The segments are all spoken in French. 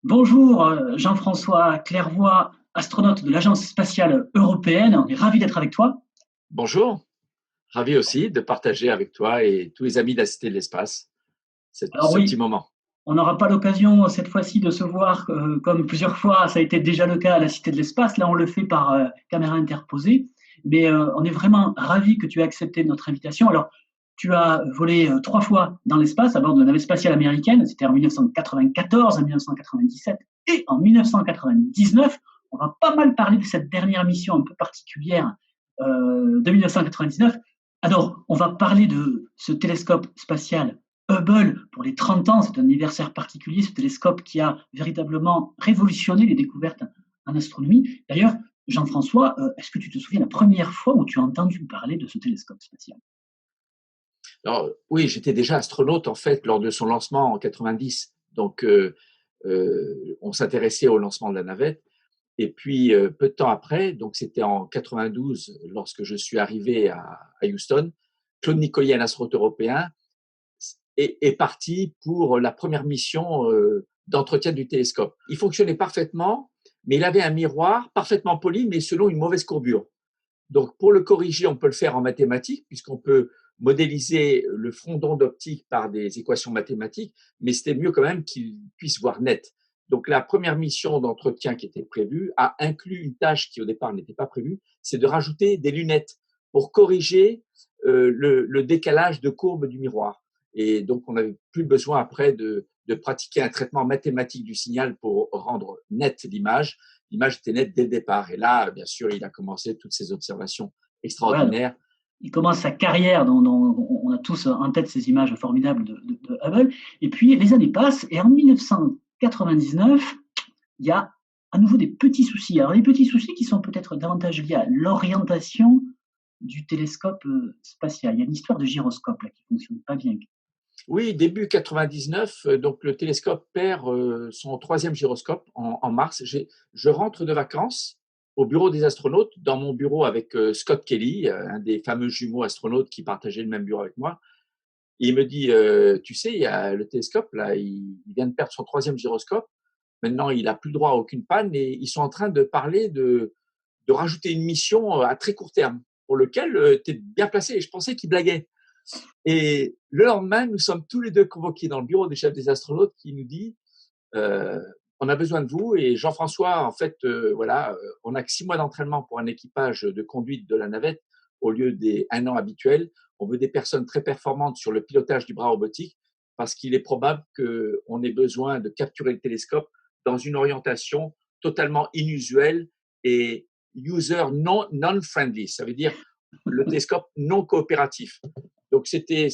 Bonjour, Jean-François Clairvoy, astronaute de l'Agence spatiale européenne. On est ravi d'être avec toi. Bonjour, ravi aussi de partager avec toi et tous les amis de la Cité de l'Espace Alors ce petit oui, moment. on n'aura pas l'occasion cette fois-ci de se voir comme plusieurs fois, ça a été déjà le cas à la Cité de l'Espace. Là, on le fait par caméra interposée. Mais on est vraiment ravi que tu aies accepté notre invitation. Alors, tu as volé 3 fois dans l'espace à bord de la navette spatiale américaine. C'était en 1994, en 1997 et en 1999. On va pas mal parler de cette dernière mission un peu particulière de 1999. Alors, on va parler de ce télescope spatial Hubble pour les 30 ans. C'est un anniversaire particulier, ce télescope qui a véritablement révolutionné les découvertes en astronomie. D'ailleurs, Jean-François, est-ce que tu te souviens la première fois où tu as entendu parler de ce télescope spatial? Alors oui, j'étais déjà astronaute en fait lors de son lancement en 90. Donc on s'intéressait au lancement de la navette. Et puis peu de temps après, donc c'était en 92 lorsque je suis arrivé à Houston, Claude Nicollier, un astronaute européen, est parti pour la première mission d'entretien du télescope. Il fonctionnait parfaitement, mais il avait un miroir parfaitement poli, mais selon une mauvaise courbure. Donc, pour le corriger, on peut le faire en mathématiques, puisqu'on peut modéliser le front d'onde optique par des équations mathématiques, mais c'était mieux quand même qu'il puisse voir net. Donc, la première mission d'entretien qui était prévue a inclus une tâche qui au départ n'était pas prévue, c'est de rajouter des lunettes pour corriger le décalage de courbe du miroir. Et donc, on n'avait plus besoin après de pratiquer un traitement mathématique du signal pour rendre nette l'image. L'image était nette dès le départ. Et là, bien sûr, il a commencé toutes ces observations Voilà, extraordinaires. il commence sa carrière dont on a tous en tête ces images formidables de Hubble. Et puis, les années passent et en 1999, il y a à nouveau des petits soucis. Alors, des petits soucis qui sont peut-être davantage liés à l'orientation du télescope spatial. Il y a une histoire de gyroscope là, qui ne fonctionne pas bien. Oui, début 99, donc le télescope perd son troisième gyroscope en mars. Je rentre de vacances au bureau des astronautes, dans mon bureau avec Scott Kelly, un des fameux jumeaux astronautes qui partageait le même bureau avec moi. Et il me dit, tu sais, il y a le télescope, là, il vient de perdre son troisième gyroscope. Maintenant, il n'a plus le droit à aucune panne et ils sont en train de parler de rajouter une mission à très court terme pour lequel tu es bien placé. Et je pensais qu'il blaguait. Et le lendemain, nous sommes tous les deux convoqués dans le bureau des chefs des astronautes qui nous dit on a besoin de vous. Et Jean-François, en fait, voilà, on n'a que 6 mois d'entraînement pour un équipage de conduite de la navette au lieu des 1 an habituels. On veut des personnes très performantes sur le pilotage du bras robotique parce qu'il est probable qu'on ait besoin de capturer le télescope dans une orientation totalement inusuelle et user non-friendly. Ça veut dire le télescope non coopératif. Donc j'étais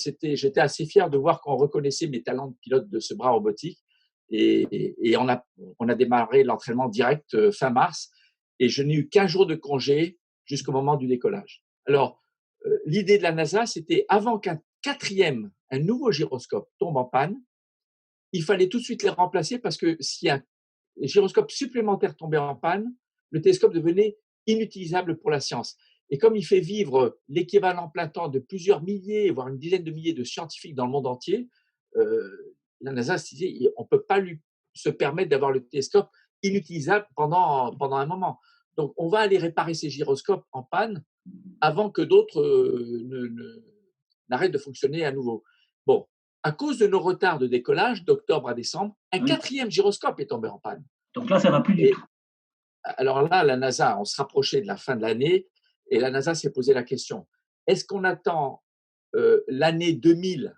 assez fier de voir qu'on reconnaissait mes talents de pilote de ce bras robotique et on a démarré l'entraînement direct fin mars et je n'ai eu qu'1 jour de congé jusqu'au moment du décollage. Alors, l'idée de la NASA, c'était avant un nouveau gyroscope tombe en panne, il fallait tout de suite les remplacer parce que si un gyroscope supplémentaire tombait en panne, le télescope devenait inutilisable pour la science. Et comme il fait vivre l'équivalent plein temps de plusieurs milliers, voire une dizaine de milliers de scientifiques dans le monde entier, la NASA se disait on ne peut pas lui se permettre d'avoir le télescope inutilisable pendant un moment. Donc, on va aller réparer ces gyroscopes en panne avant que d'autres n'arrêtent de fonctionner à nouveau. Bon, à cause de nos retards de décollage d'octobre à décembre, un Oui. quatrième gyroscope est tombé en panne. Donc là, ça ne va plus du Et tout. alors là, la NASA, on se rapprochait de la fin de l'année et la NASA s'est posé la question est-ce qu'on attend l'année 2000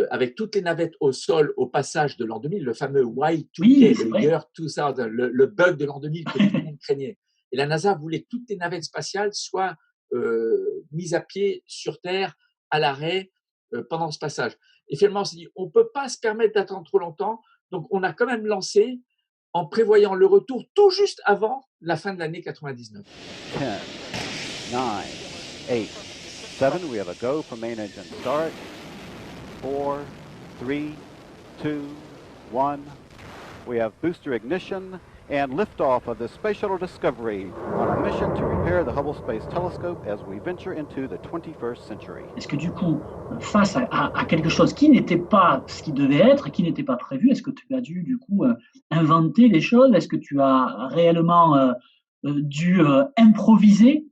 avec toutes les navettes au sol au passage de l'an 2000, le fameux Oui, Y2K, c'est le vrai. Year 2000, le bug de l'an 2000 que tout le monde craignait. Et la NASA voulait que toutes les navettes spatiales soient mises à pied sur Terre, à l'arrêt, pendant ce passage. Et finalement, on s'est dit, on ne peut pas se permettre d'attendre trop longtemps, donc on a quand même lancé en prévoyant le retour tout juste avant la fin de l'année 99. 10, 9, 8, 7, we have a go for main engine start. 4, 3, 2, 1. We have booster ignition and liftoff of the Space Shuttle Discovery on a mission to repair the Hubble Space Telescope as we venture into the 21st century. Est-ce que du coup, face à quelque chose qui n'était pas ce qui devait être, qui n'était pas prévu, est-ce que tu as dû du coup inventer des choses? Est-ce que tu as réellement dû improviser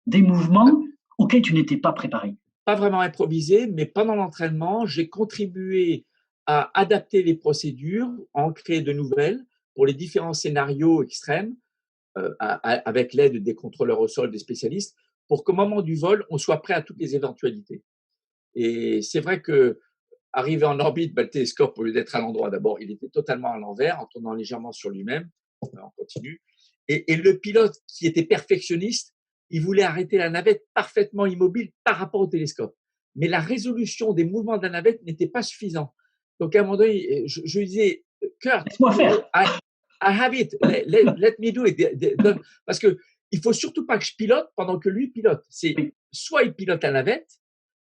des mouvements auxquels tu n'étais pas préparé? Pas vraiment improvisé, mais pendant l'entraînement, j'ai contribué à adapter les procédures, à en créer de nouvelles pour les différents scénarios extrêmes, avec l'aide des contrôleurs au sol, des spécialistes, pour qu'au moment du vol, on soit prêt à toutes les éventualités. Et c'est vrai que arrivé en orbite, le télescope, au lieu d'être à l'endroit, d'abord, il était totalement à l'envers, en tournant légèrement sur lui-même. On continue. Et le pilote, qui était perfectionniste, il voulait arrêter la navette parfaitement immobile par rapport au télescope. Mais la résolution des mouvements de la navette n'était pas suffisante. Donc, à un moment donné, je lui disais, Kurt, laisse-moi faire. I have it, let me do it. Parce que il faut surtout pas que je pilote pendant que lui pilote. C'est soit il pilote la navette,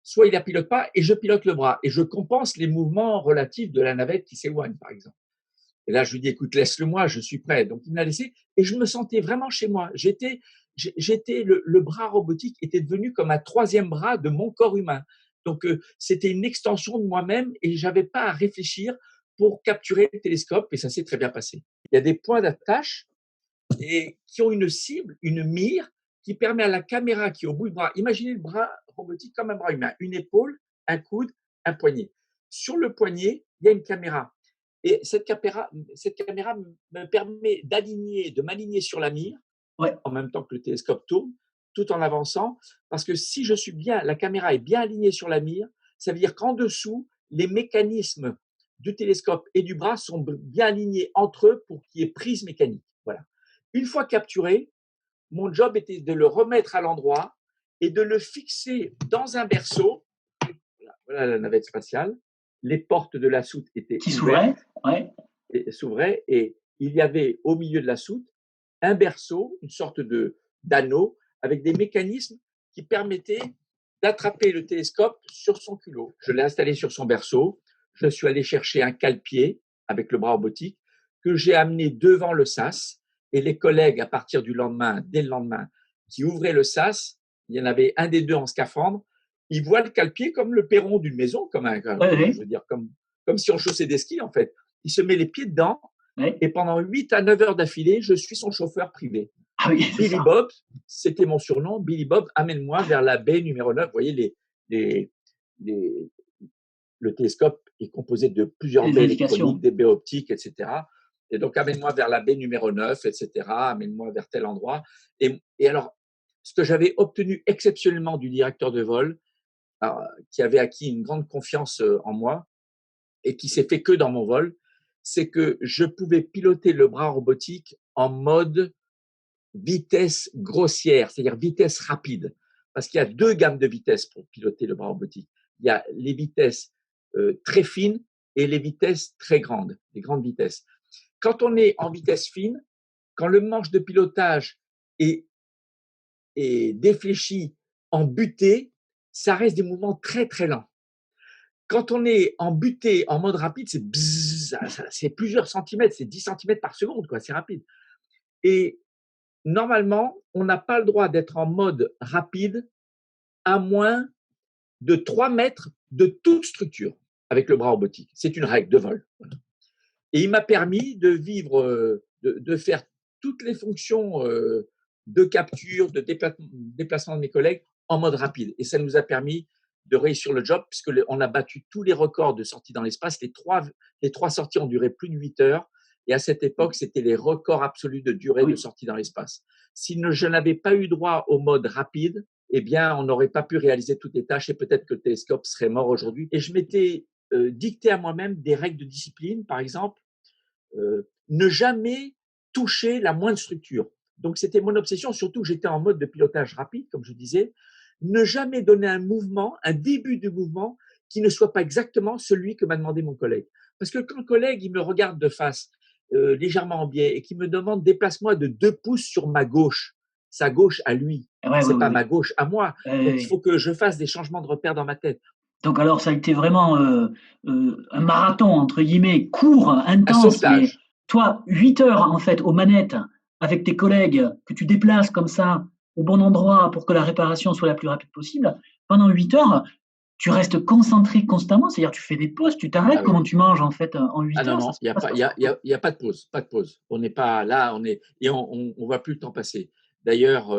soit il la pilote pas et je pilote le bras. Et je compense les mouvements relatifs de la navette qui s'éloigne, par exemple. Et là, je lui dis, écoute, laisse-le moi, je suis prêt. Donc, il m'a laissé et je me sentais vraiment chez moi. Le bras robotique était devenu comme un troisième bras de mon corps humain. Donc, c'était une extension de moi-même et j'avais pas à réfléchir pour capturer le télescope et ça s'est très bien passé. Il y a des points d'attache et qui ont une cible, une mire qui permet à la caméra qui est au bout du bras. Imaginez le bras robotique comme un bras humain, une épaule, un coude, un poignet. Sur le poignet, il y a une caméra. Et cette caméra me permet de m'aligner sur la mire en même temps que le télescope tourne, tout en avançant. Parce que si la caméra est bien alignée sur la mire, ça veut dire qu'en dessous, les mécanismes du télescope et du bras sont bien alignés entre eux pour qu'il y ait prise mécanique. Voilà. Une fois capturé, mon job était de le remettre à l'endroit et de le fixer dans un berceau. Voilà la navette spatiale. Les portes de la soute étaient ouvertes, s'ouvraient et il y avait au milieu de la soute un berceau, une sorte d'anneau avec des mécanismes qui permettaient d'attraper le télescope sur son culot. Je l'ai installé sur son berceau. Je suis allé chercher un cale-pied avec le bras robotique que j'ai amené devant le sas et les collègues, à partir dès le lendemain, qui ouvraient le sas, il y en avait un des deux en scaphandre, ils voient le cale-pied comme le perron d'une maison, je veux dire, comme si on chaussait des skis en fait. Il se met les pieds dedans et pendant 8 à 9 heures d'affilée, je suis son chauffeur privé. Ah oui, Billy Bob, c'était mon surnom. Billy Bob, amène-moi vers la baie numéro 9. Vous voyez, le télescope est composé de plusieurs baies électroniques, des baies optiques, etc. Et donc, amène-moi vers la baie numéro 9, etc. Amène-moi vers tel endroit. Et alors, ce que j'avais obtenu exceptionnellement du directeur de vol, qui avait acquis une grande confiance en moi et qui s'est fait que dans mon vol, c'est que je pouvais piloter le bras robotique en mode vitesse grossière, c'est-à-dire vitesse rapide. Parce qu'il y a 2 gammes de vitesses pour piloter le bras robotique. Il y a les vitesses très fines et les vitesses très grandes, les grandes vitesses. Quand on est en vitesse fine, quand le manche de pilotage est défléchi en butée, ça reste des mouvements très très lents. Quand on est en butée, en mode rapide, c'est plusieurs centimètres, c'est 10 centimètres par seconde, quoi, c'est rapide. Et normalement, on n'a pas le droit d'être en mode rapide à moins de 3 mètres de toute structure avec le bras robotique. C'est une règle de vol. Et il m'a permis de vivre, de faire toutes les fonctions de capture, de déplacement de mes collègues en mode rapide. Et ça nous a permis de réussir le job puisqu'on a battu tous les records de sortie dans l'espace. Les trois sorties ont duré plus de 8 heures. Et à cette époque, c'était les records absolus de durée de sortie dans l'espace. Si je n'avais pas eu droit au mode rapide, eh bien, on n'aurait pas pu réaliser toutes les tâches et peut-être que le télescope serait mort aujourd'hui. Et je m'étais dicté à moi-même des règles de discipline, par exemple, ne jamais toucher la moindre structure. Donc, c'était mon obsession, surtout que j'étais en mode de pilotage rapide, comme je disais, ne jamais donner un début de mouvement qui ne soit pas exactement celui que m'a demandé mon collègue. Parce que quand le collègue, il me regarde de face, légèrement en biais, et qu'il me demande déplace-moi de 2 pouces sur ma gauche, sa gauche à lui, c'est pas ma gauche à moi. Donc, il faut que je fasse des changements de repères dans ma tête. Donc alors, ça a été vraiment un marathon, entre guillemets, court, intense. Un sauvetage. toi, 8 heures en fait aux manettes avec tes collègues que tu déplaces comme ça au bon endroit pour que la réparation soit la plus rapide possible, pendant 8 heures, tu restes concentré constamment, c'est-à-dire tu fais des pauses, tu t'arrêtes, Ah oui. comment tu manges en fait en 8 Ah non, heures, non, ça se il n'y a, passe pas- comme il y ça. a, il y a, il y a pas de pause, pas de pause. On n'est pas là, et on voit plus le temps passer. D'ailleurs,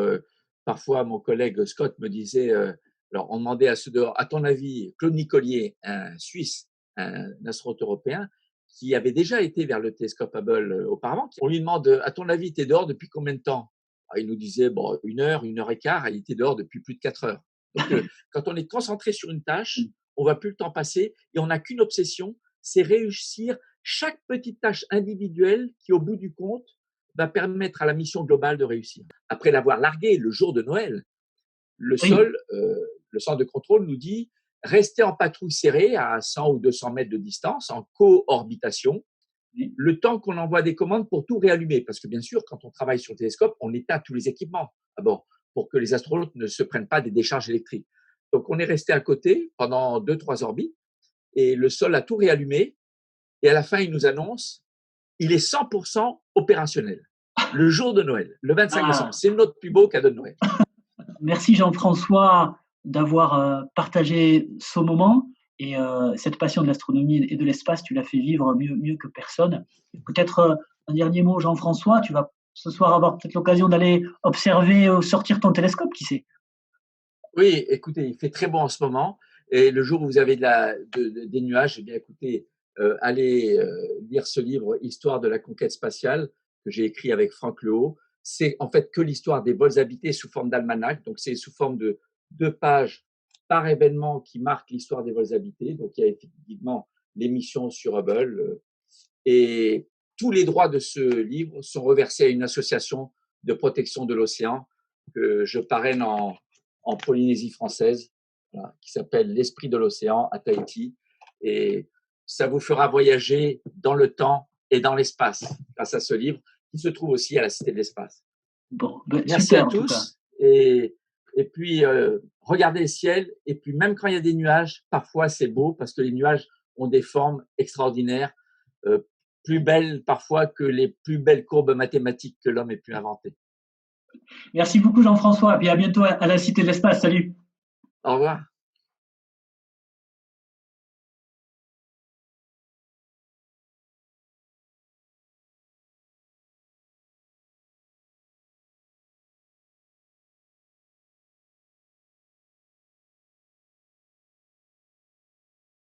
parfois, mon collègue Scott me disait, alors on demandait à ceux dehors, à ton avis, Claude Nicolier, un Suisse, un astronaute européen, qui avait déjà été vers le télescope Hubble auparavant, on lui demande, à ton avis, tu es dehors depuis combien de temps? Alors, il nous disait, bon, 1 heure et quart, et il était dehors depuis plus de 4 heures. Donc, quand on est concentré sur une tâche, on voit plus le temps passer et on n'a qu'une obsession, c'est réussir chaque petite tâche individuelle qui, au bout du compte, va permettre à la mission globale de réussir. Après l'avoir largué le jour de Noël, Oui, le centre de contrôle nous dit restez en patrouille serrée à 100 ou 200 mètres de distance, en co-orbitation, oui, le temps qu'on envoie des commandes pour tout réallumer. Parce que bien sûr, quand on travaille sur le télescope, on éteint tous les équipements à bord pour que les astronautes ne se prennent pas des décharges électriques. Donc, on est resté à côté pendant 2-3 orbites et le sol a tout réallumé. Et à la fin, il nous annonce il est 100% opérationnel. Le jour de Noël, le 25 ah, décembre. C'est notre plus beau cadeau de Noël. merci Jean-François d'avoir partagé ce moment et cette passion de l'astronomie et de l'espace, tu l'as fait vivre mieux que personne. Peut-être un dernier mot, Jean-François, tu vas ce soir avoir peut-être l'occasion d'aller observer ou sortir ton télescope, qui sait? Oui, écoutez, il fait très beau en ce moment. Et le jour où vous avez des nuages, eh bien, écoutez, allez lire ce livre, Histoire de la conquête spatiale, que j'ai écrit avec Franck Lehaut. C'est en fait que l'histoire des vols habités sous forme d'almanach. Donc, c'est sous forme de 2 pages par événement qui marquent l'histoire des vols habités. Donc, il y a effectivement l'émission sur Hubble. Et tous les droits de ce livre sont reversés à une association de protection de l'océan que je parraine en Polynésie française, voilà, qui s'appelle l'Esprit de l'océan à Tahiti. Et ça vous fera voyager dans le temps et dans l'espace grâce à ce livre qui se trouve aussi à la Cité de l'Espace. Bon, ben, Merci à super en tout cas. tous. Et puis, regardez le ciel. Et puis, même quand il y a des nuages, parfois c'est beau parce que les nuages ont des formes extraordinaires, euh, plus belles parfois que les plus belles courbes mathématiques que l'homme ait pu inventer. Merci beaucoup Jean-François, et puis à bientôt à la Cité de l'Espace. Salut. Au revoir.